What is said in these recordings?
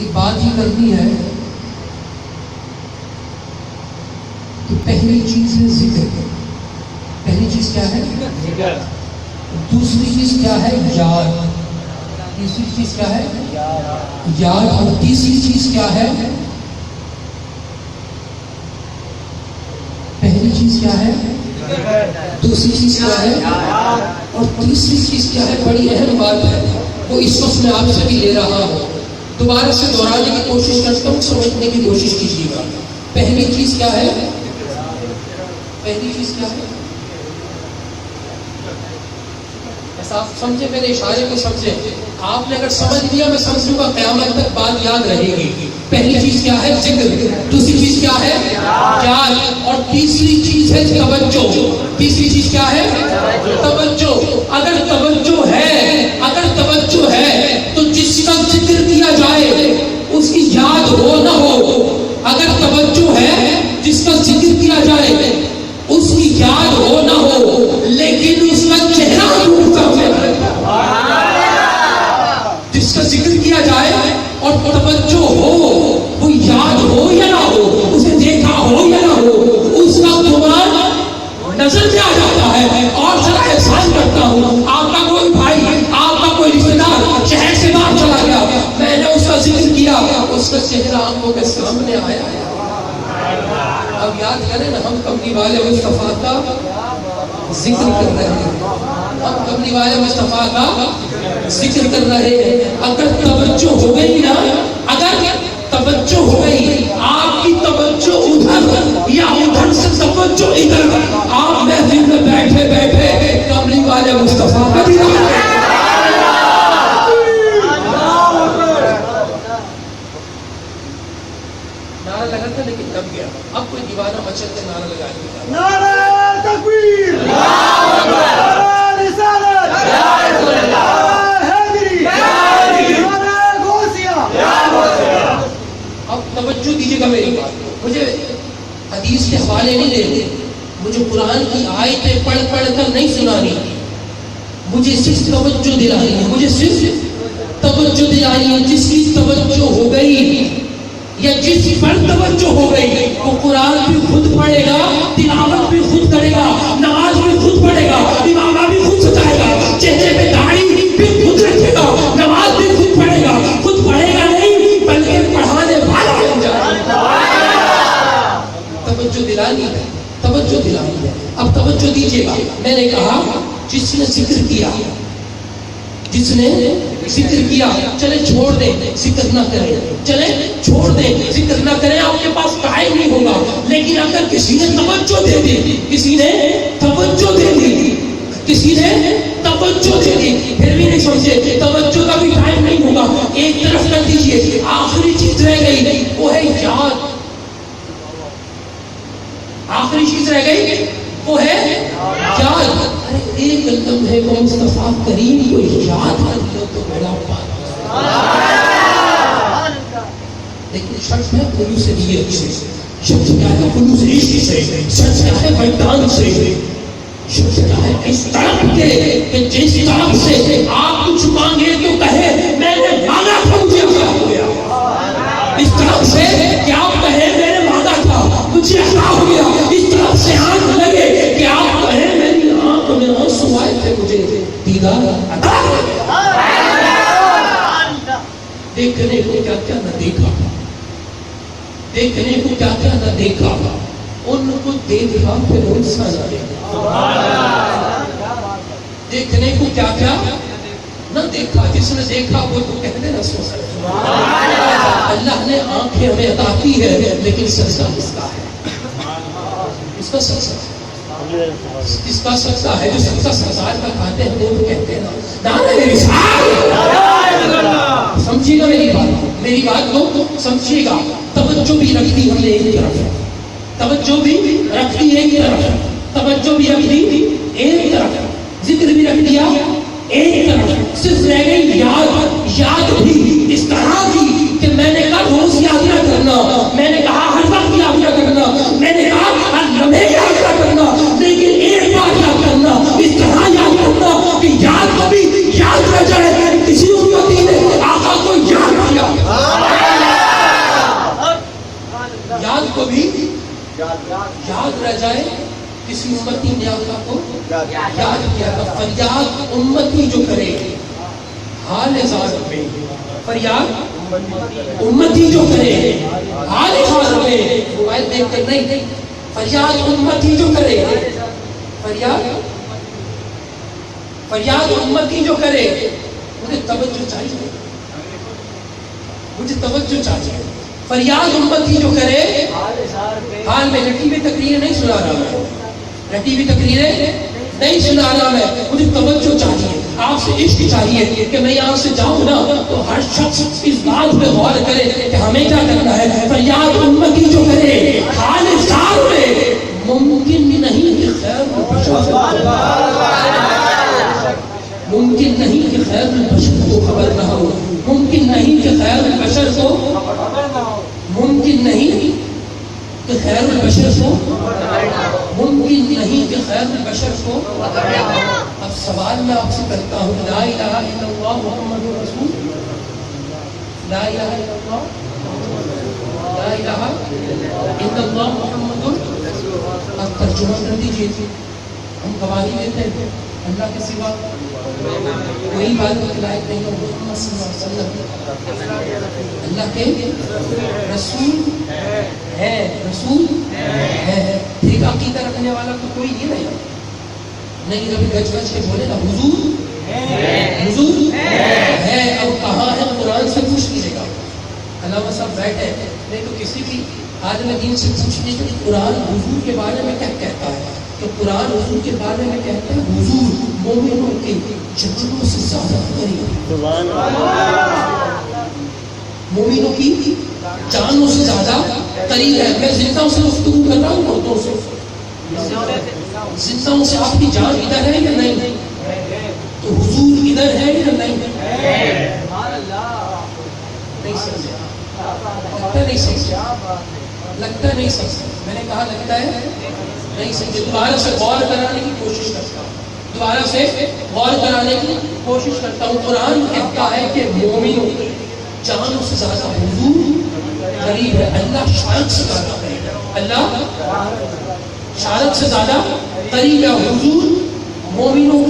ایک بات یہ کرنی ہے کہ پہلی چیز ہے ذکر. پہلی چیز کیا ہے؟ ذکر. دوسری چیز کیا ہے؟ یاد. تیسری چیز کیا ہے؟ یاد. اور تیسری چیز کیا ہے؟ پہلی چیز کیا ہے؟ دوسری چیز کیا ہے؟ اور تیسری چیز کیا ہے؟ بڑی اہم بات ہے، وہ اس وقت میں آپ سے بھی لے رہا ہوں. دوبارہ سے دہرانے کی کوشش کرتا ہوں، سمجھنے کی کوشش کیجیے گا. پہلی چیز کیا ہے؟ پہلی چیز کیا ہے؟ ایسا آپ سمجھے، میرے اشارے کو سمجھے. آپ نے اگر سمجھ لیا میں سمجھوں گا قیامت تک بات یاد رہے گی. پہلی چیز کیا ہے؟ ذکر. دوسری چیز کیا ہے؟ یاد. اور تیسری چیز ہے توجہ. تیسری چیز کیا ہے؟ توجہ. اگر توجہ ہے، اگر توجہ ہے تو جس کا ذکر کیا جائے اس کی یاد ہو نہ ہو، اگر توجہ ہے جس کا ذکر کیا جائے اس کی یاد ہو نہ ہو، لیکن اس کا چہرہ ڈوبتا ہے. جس کا ذکر کیا جائے اور توجہ ہو، وہ یاد ہو یا نہ ہو، اسے دیکھا ہو یا نہ ہو، اس کا گمان نظر میں آ جاتا ہے. اور ذرا احساس کرتا ہوں، آپ کا کوئی بھائی، آپ کا کوئی رشتے دار شہر سے باہر چلا گیا، میں نے اس کا ذکر کیا، اس کا چہرہ آنکھوں کے سامنے آیا. اب یاد کریں نا، ہم کملی والے مصطفیٰ کا ذکر کر رہے ہیں. ہم کملی والے مصطفیٰ کا ذکر کر رہے ہیں. اگر توجہ ہو گئی نا، اگر توجہ ہو گئی، آپ کی توجہ ادھر یا ادھر سے توجہ ادھر، آپ محفل میں بیٹھے بیٹھے کملی والے مصطفیٰ کا دیدار کریں. نعرہ لگا تھا لیکن دب گیا. اب کوئی دیوانہ مچل کے نعرہ لگا دیا. نعرہ تکبیر، نعرہ رسالت، اب توجہ دیجیے گا میری بات. مجھے حدیث کے حوالے نہیں دینے، مجھے قرآن کی آیتیں پڑھ پڑھ کر نہیں سنانی، مجھے صرف توجہ دلانی ہے. مجھے صرف توجہ دلانی ہے. جس کی توجہ ہو گئی یا جس پر توجہ ہو گئی، وہ قرآن بھی خود پڑھے گا، تلاوت بھی خود کرے گا، نماز بھی خود پڑھے گا، امامہ بھی خود سجائے گا، چہرے پہ داڑھی بھی خود رکھے گا، نماز بھی خود پڑھے گا. خود پڑھے گا نہیں بلکہ پڑھانے والا بن جائے گا. توجہ دلانی ہے، توجہ دلانی ہے. اب توجہ دیجیے گا. میں نے کہا جس نے ذکر کیا، جس نے ذکر کیا، چلے چھوڑ دیں ذکر نہ کریں، چلے چھوڑ دیں ذکر نہ کریں، آپ کے پاس ٹائم نہیں ہوگا. لیکن اگر کسی نے توجہ دے دی، کسی نے توجہ دے دی، کسی نے توجہ دے دی، پھر بھی نہیں سمجھے، توجہ کا بھی ٹائم نہیں ہوگا، ایک طرف کر دیجئے. آخری چیز رہ گئی، وہ ہے یاد. آخری چیز رہ گئی، وہ ہے یاد. ایک لمحے کو مصطفیٰ کریم کو یاد کر لو تو بڑا بات. لیکن شرط ہے خلوص نیت سے، شرط کیا ہے؟ خلوص عشق سے، شرط کیا ہے؟ میدان سے، شرط کیا ہے؟ اس طرف کے کہ جس طرف سے آپ کچھ مانگے تو کہے میں نے مانگا تھا مجھے عطا ہو گیا. اس طرف سے کہ آپ کہے میں نے مانگا تھا مجھے عطا ہو گیا. اس طرف سے آنکھ لگے کہ آپ کہے میری آنکھ میں آنسو آئے تھے مجھے دیدار عطا ہو گیا. دیکھنے کو کیا کیا نہ دیکھا، دیکھنے کو کیا کیا نہ دیکھا، ان کو دیکھا پھر ان سا نہ دیکھا. دیکھنے کو کیا کیا نہ دیکھا، جس نے دیکھا وہ تو کہنے نہ سو سکتا. اللہ نے آنکھیں ہمیں عطا کی ہے، لیکن سزا کس کا ہے؟ اس کا سزا اس کا سزا ہے جو سب کا سزا کا کھاتے ہیں وہ کہتے ہیں نعرہ رسالت. سمجھیے گا میری بات، میری بات کو سمجھیے گا. توجہ بھی رکھتی ہم نے ایک طرف، توجہ بھی رکھتی ایک طرف، توجہ بھی رکھتی ایک طرف، ذکر بھی رکھ دیا ایک طرف، صرف رہ گئی یاد. یاد بھی اس طرح کی کہ میں نے کہا روز یاد نہ کرنا، میں نے کہا ہر وقت یاد نہ کرنا، میں نے کہا ہر لمحے یاد نہ کرنا، لیکن ایک بار یاد کرنا، اس طرح یاد کرنا کہ یاد کبھی یاد رہ جائے. کسی امتی نے آقا کو یاد کیا. کیا جائے کسی امتی نے آقا کو یاد کیا تھا. فریاد امتی جو کرے حال زار میں, فریاد امتی جو کرے حال زار میں, موبائل دیکھ کر نہیں, فریاد امتی جو کرے, فریاد امتی جو کرے, مجھے توجہ چاہیے, مجھے توجہ چاہیے. فریاد امتی جو کرے حال میں, رٹی ہوئی تقریر نہیں سنا رہا میں, رٹی ہوئی تقریریں نہیں سنا رہا میں, مجھے توجہ چاہیے, آپ سے عشق چاہیے کہ میں یہاں سے جاؤں نا تو ہر شخص اس بات پہ غور کرے کہ ہمیں کیا کرنا ہے. فریاد امتی جو کرے حال زار میں, ممکن نہیں کہ خیر ممکن نہیں کہ خیر البشر کو خبر نہ ہو, ممکن نہیں کہ خیر البشر کو, ممکن نہیں کہ خیر البشر کو, ممکن نہیں کہ خیر البشر کو. اب سوال میں آپ سے کرتا ہوں, لا الہ الا اللہ محمد رسول, لا الہ الا اللہ, لا الہ الا اللہ محمد رسول, اب ترجمہ کر دیجیے. ہم گواہی دیتے ہیں اللہ کے سوا کوئی عبادت کے لائق نہیں ہے, محمد صلی اللہ علیہ وسلم اللہ کے رسول ہے, رسول ہے. ٹھیک عقیدہ رکھنے والا تو کوئی نہیں ہے, نہیں کبھی گج گج کے بولے گا حضور حضور ہے. اب کہاں ہے قرآن سے پوچھ لیجیے گا, علامہ صاحب بیٹھے نہیں تو کسی بھی عالم دین سے پوچھ لیجیے کہ قرآن حضور کے بارے میں کیا کہتا ہے. تو قرآن حضور کے بارے میں کہتا ہے حضور مومنوں کے جانوں سے زیادہ قریب, مومنوں کی جانوں سے زیادہ قریب ہے. میں زندہ سے گفتگو کر رہا ہوں عورتوں سے, زندہ سے آپ کی جان ادھر ہے یا نہیں, تو حضور ادھر ہے یا نہیں, نہیں سمجھا, لگتا نہیں سمجھا, لگتا نہیں سمجھا, میں نے کہا لگتا ہے نہیں سمجھے. دوبارہ سے غور کرانے کی کوشش کرتا ہوں, دوبارہ سے غور کرانے کی کوشش کرتا ہوں. قرآن کہتا ہے کہ مومنوں کی جانوں سے زیادہ حضور قریب ہے. اللہ شارک سے زیادہ قریب ہے, اللہ شارک سے زیادہ قریب ہے. حضور مومنوں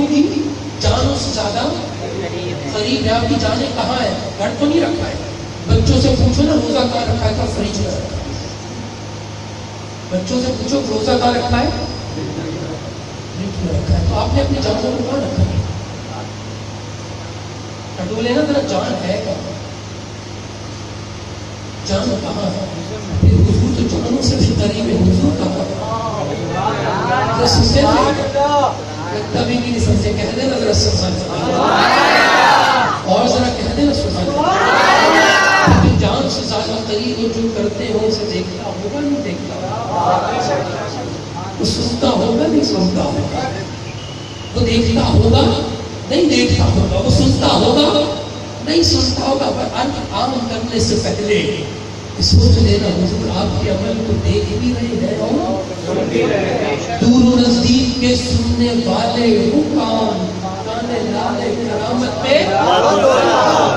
کی جانوں سے زیادہ قریب ہے. آپ کی جانیں کہاں ہے, گھر تو نہیں رکھا ہے. بچوں سے پوچھو نا روزہ کہاں رکھا ہے, فریج میں رکھا ہے. بچوں سے پوچھو روزہ کہاں رکھا ہے, فریج میں رکھا ہے. تو آپ نے اپنی جانوں کو کہاں رکھا ہے, ٹٹولے نا ذرا, جان ہے کہاں, جان کہاں ہے. پھر حضور تو جانوں سے بھی قریب ہے, حضور کہاں ہے. سمجھے لگتا بھی نہیں سمجھے, کہہ دے نا ذرا سبحان اللہ, اور ذرا کہہ دے نا سبحان اللہ. جان سے زیادہ قریب جو کرتے ہو اسے دیکھتا ہوگا نہیں دیکھتا, وہ سنتا ہوگا نہیں سنتا ہوگا, وہ دیکھتا ہوگا نہیں دیکھتا ہوگا, وہ سنتا ہوگا نہیں سنتا ہوگا. پر عام کرنے سے پہلے سوچ لینا حضور آپ کے عمل کو دیکھ بھی رہے ہیں اور دور و نزدیک کے سننے والے حکام کانے لالے کرامت پہ,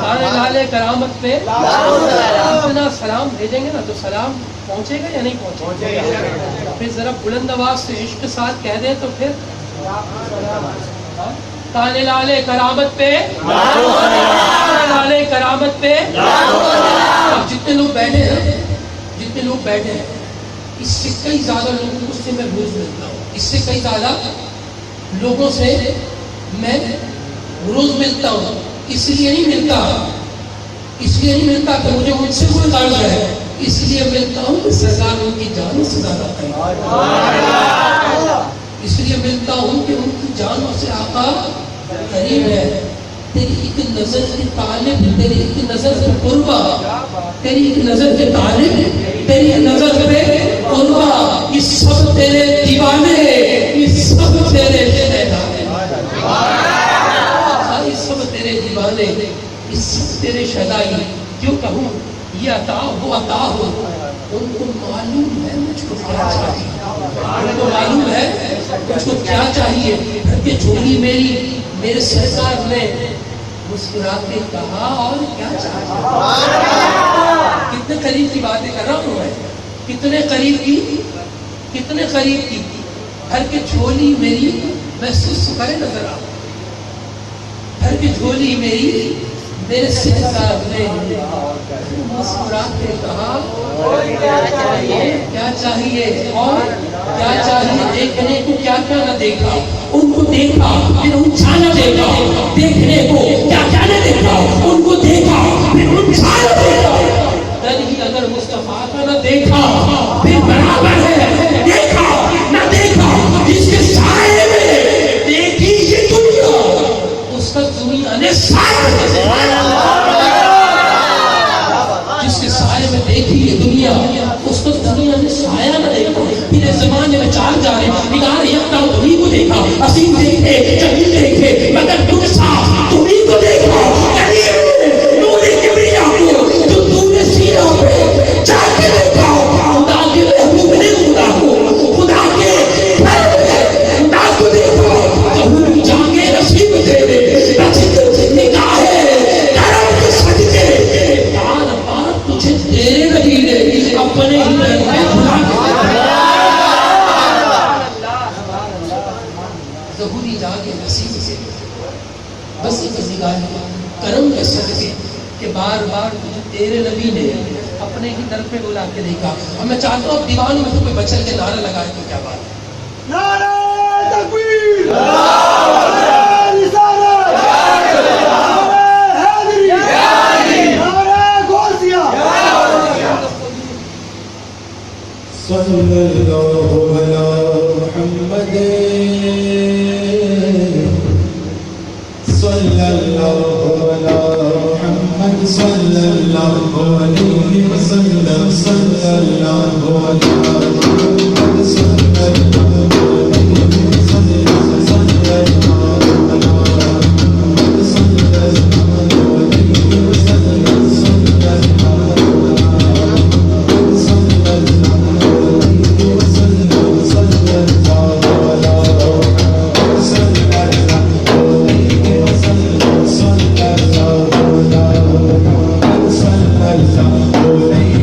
کانے لالے کرامت پہ اتنا سلام بھیجیں گے نا تو سلام پہنچے گا یا نہیں پہنچے گا. پھر ذرا بلند آواز سے عشق کے ساتھ کہہ دیں تو پھر کانے لالے کرامت پہ, کانے لالے کرامت پہ. جتنے لوگ بیٹھے ہیں, جتنے لوگ بیٹھے ہیں, اس سے کئی زیادہ لوگوں سے میں روز ملتا ہوں, اس سے کئی زیادہ لوگوں سے میں روز ملتا ہوں. اس لیے نہیں ملتا, اس لیے نہیں ملتا کہ مجھے ان سے کوئی قرض ہے, اس لیے ملتا ہوں کہ سرکار ان کی جانوں سے زیادہ قریب, اس لیے ملتا ہوں کہ ان کی جانوں سے آقا قریب ہے. تیری ایک نظر کے طالب, تیری ایک نظر پہ قربا, تیری ایک نظر کے طالب, تیری نظر پہ قربا, یہ سب تیرے دیوانے, یہ سب تیرے شہدانے, یہ سب تیرے دیوانے, یہ سب تیرے شہدائی. کیوں کہوں یہ عطا وہ عطا ہو, ان کو معلوم ہے مجھ کو کیا چاہیے, ان کو معلوم ہے مجھ کو کیا چاہیے. گھر کے جھولی میری میرے سرکار نے مسکرا کے کہا اور کیا چاہیے, کتنے قریب کی باتیں کر رہا ہوں میں، کتنے قریب کی، کتنے قریب کی، ہر کی جھولی میری محسوس کرے نظر آ، ہر کی جھولی میری میرے ساتھ میں مسکرا کے کہا کیا چاہیے اور کیا چاہیے، دیکھنے کو کیا کیا نہ دیکھا، ان کو دیکھا پھر اونچا نہ دیکھا، دیکھنے کو کیا کیا نہ دیکھا، ان کو دیکھا پھر اونچا نہ دیکھا، تن ہی اگر مصطفیٰ کا نہ دیکھا پھر برابر ہے دیکھا نہ دیکھا، جس کے سائے میں دیکھی یہ دنیا اس کا دنیا نے سائے، جس کے سائے میں دیکھی یہ دنیا اس کو دنیا نے سایہ نہ دیکھا، پھر اس زمانے میں چار جا رہے نگار یکتا تمہیں کو دیکھا، حسین دیکھے جمیل دیکھے مگر تجھ سا تمہیں کو دیکھا، کریم نور کبریا کو جو تو نے سینہ پہ جا کے دیکھا، خدا کے محبوب نے خدا کو، خدا کے گھر میں خدا کو دیکھا، کہوں بھی جاگے نصیب تیرے رچت نگاہے کرم کے سجدے، بار بار تجھے تیرے نبی نے اپنے ہی در میں بلا کے ظہوری جاگے نصیب سے، بس ایک نگاہ کرم کے صدقے کہ بار بار تجھے تیرے نبی نے اپنے ہی در پہ بلا کے دیکھا۔ اور میں چاہتا ہوں اب دیوانوں میں تو کوئی بچل کے نعرہ لگائے تو کیا بات ہے۔ نعرہ تکبیر، نعرہ رسالت، نعرہ حیدری، نعرہ غوثیہ۔ صلی اللہ علی محمد، صلی اللہ علی محمد، صلی اللہ علیہ وسلم، صلی اللہ علی محمد، صلی اللہ علیہ وسلم، صلی اللہ علی محمد، صلی اللہ علیہ وسلم، صلی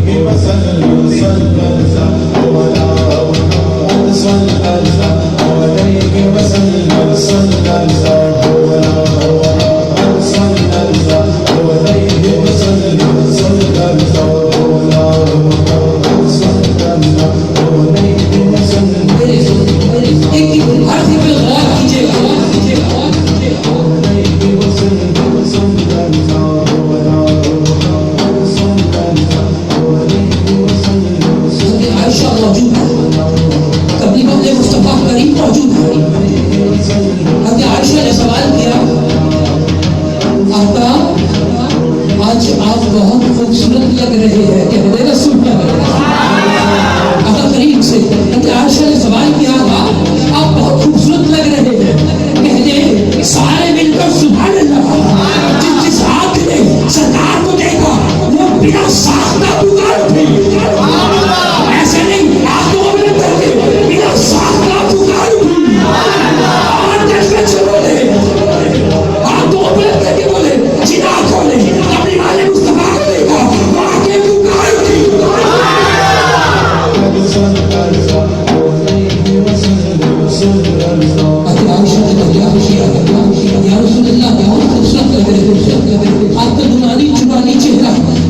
اللہ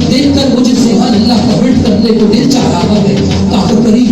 دیکھ کر مجھے سبحان اللہ کا ویٹ کرنے کو دل چاہ رہا ہے، آخر قریب